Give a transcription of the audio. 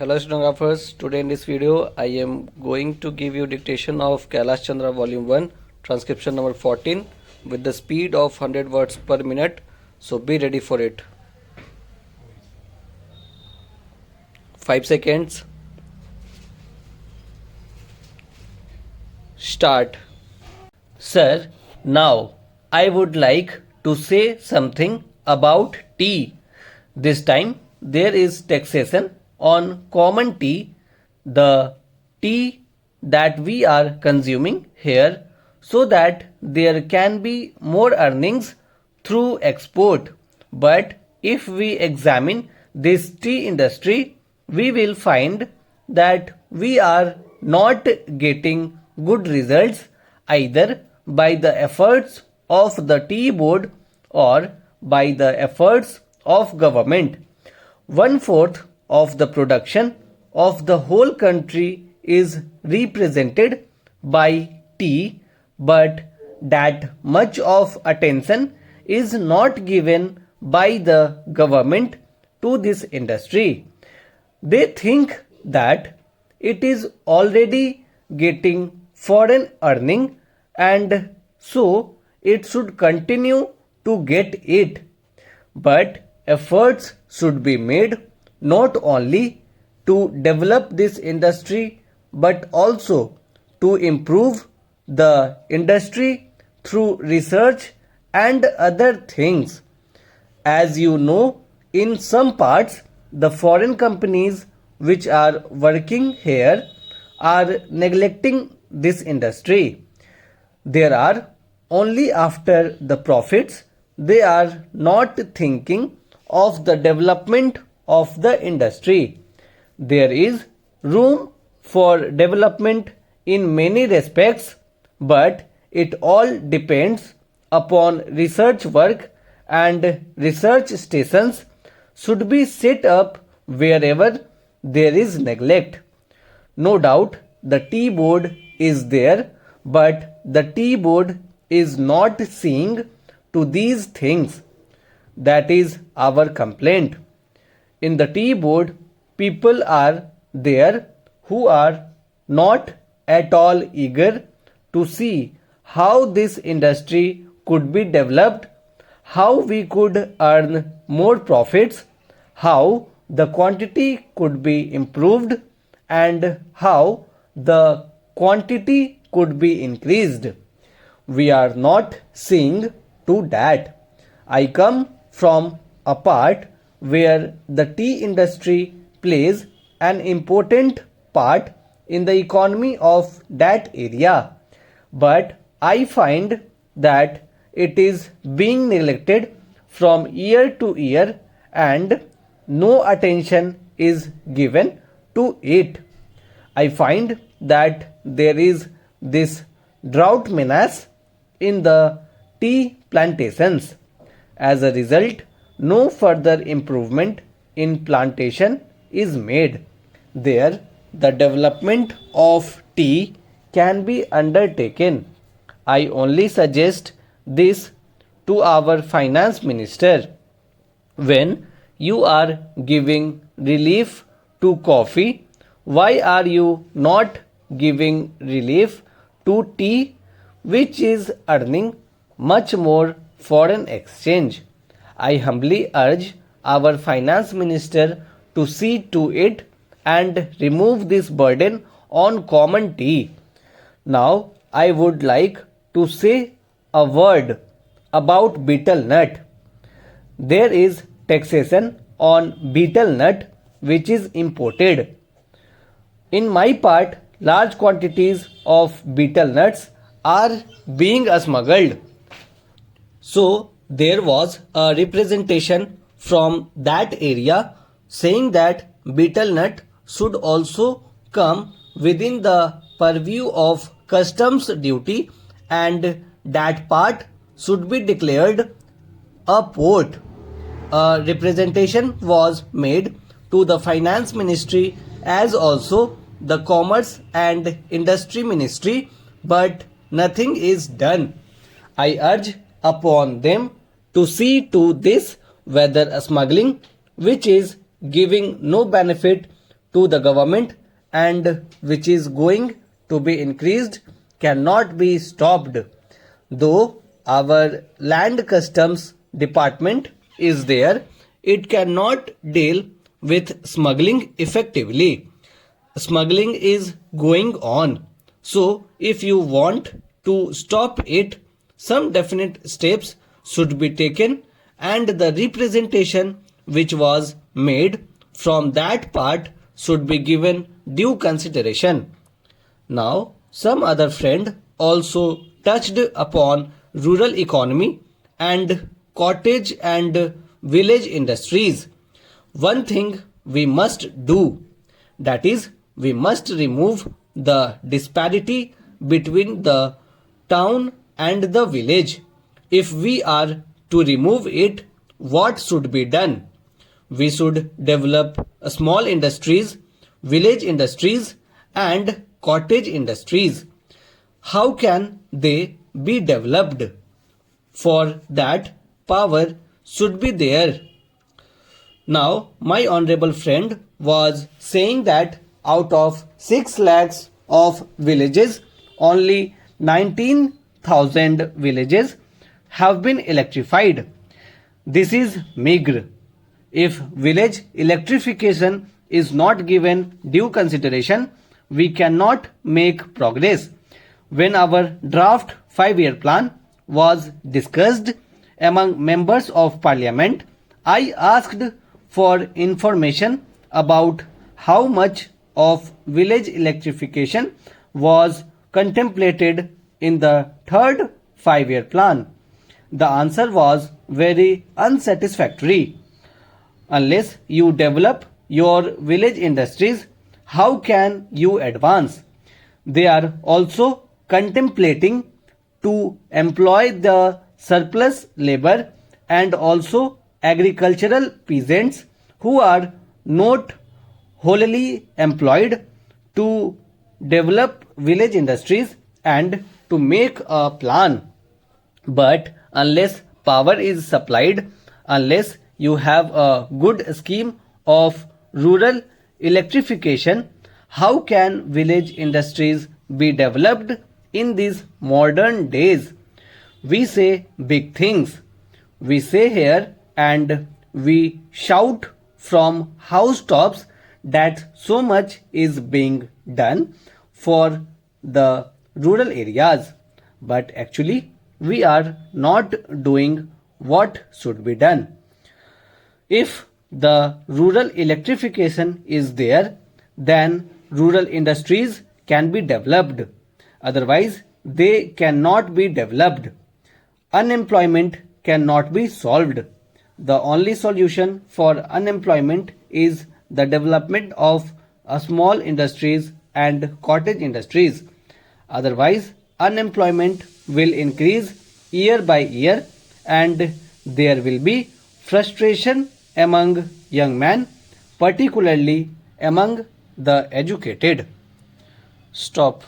Hello Stenographers, today in this video I am going to give you dictation of Kailash Chandra Volume 1, transcription number 14 with the speed of 100 words per minute, so be ready for it. 5 seconds. Start. Sir, now I would like to say something about tea. This time there is taxation on common tea, the tea that we are consuming here, so that there can be more earnings through export. But if we examine this tea industry, we will find that we are not getting good results either by the efforts of the tea board or by the efforts of government. 1/4 of the production of the whole country is represented by tea, but that much of attention is not given by the government to this industry. They think that it is already getting foreign earning and so it should continue to get it. But efforts should be made not only to develop this industry but also to improve the industry through research and other things. As you know, in some parts the foreign companies which are working here are neglecting this industry. There are only after the profits. They are not thinking of the development of the industry. There is room for development in many respects, but it all depends upon research work, and research stations should be set up wherever there is neglect. No doubt the tea board is there, but the tea board is not seeing to these things. That is our complaint. In the tea board, people are there who are not at all eager to see how this industry could be developed, how we could earn more profits, how the quantity could be improved, and how the quantity could be increased. We are not seeing to that. I come from a part where the tea industry plays an important part in the economy of that area, but I find that it is being neglected from year to year and no attention is given to it. I find that there is this drought menace in the tea plantations. As a result, no further improvement in plantation is made. There, the development of tea can be undertaken. I only suggest this to our finance minister. When you are giving relief to coffee, why are you not giving relief to tea, which is earning much more foreign exchange? I humbly urge our finance minister to see to it and remove this burden on common tea. Now I would like to say a word about betel nut. There is taxation on betel nut which is imported. In my part, large quantities of betel nuts are being smuggled. So there was a representation from that area saying that betel nut should also come within the purview of customs duty and that part should be declared a port. A representation was made to the finance ministry as also the commerce and industry ministry, but nothing is done. I urge upon them to see to this whether a smuggling which is giving no benefit to the government and which is going to be increased cannot be stopped. Though our land customs department is there, it cannot deal with smuggling effectively. Smuggling is going on. So if you want to stop it, some definite steps should be taken and the representation which was made from that part should be given due consideration. Now, some other friend also touched upon rural economy and cottage and village industries. One thing we must do, that is, we must remove the disparity between the town and the village. If we are to remove it, what should be done? We should develop small industries, village industries and cottage industries. How can they be developed? For that, power should be there. Now, my honorable friend was saying that out of 6 lakhs of villages, only 19,000 villages have been electrified. This is meagre. If village electrification is not given due consideration, we cannot make progress. When our draft 5-year plan was discussed among members of parliament, I asked for information about how much of village electrification was contemplated in the third 5-year plan. The answer was very unsatisfactory. Unless you develop your village industries, how can you advance? They are also contemplating to employ the surplus labor and also agricultural peasants who are not wholly employed to develop village industries and to make a plan. But unless power is supplied, unless you have a good scheme of rural electrification, how can village industries be developed in these modern days? We say big things. We say here and we shout from housetops that so much is being done for the rural areas. But actually, we are not doing what should be done. If the rural electrification is there, then rural industries can be developed. Otherwise, they cannot be developed. Unemployment cannot be solved. The only solution for unemployment is the development of small industries and cottage industries. Otherwise, unemployment will increase year by year and there will be frustration among young men, particularly among the educated. Stop.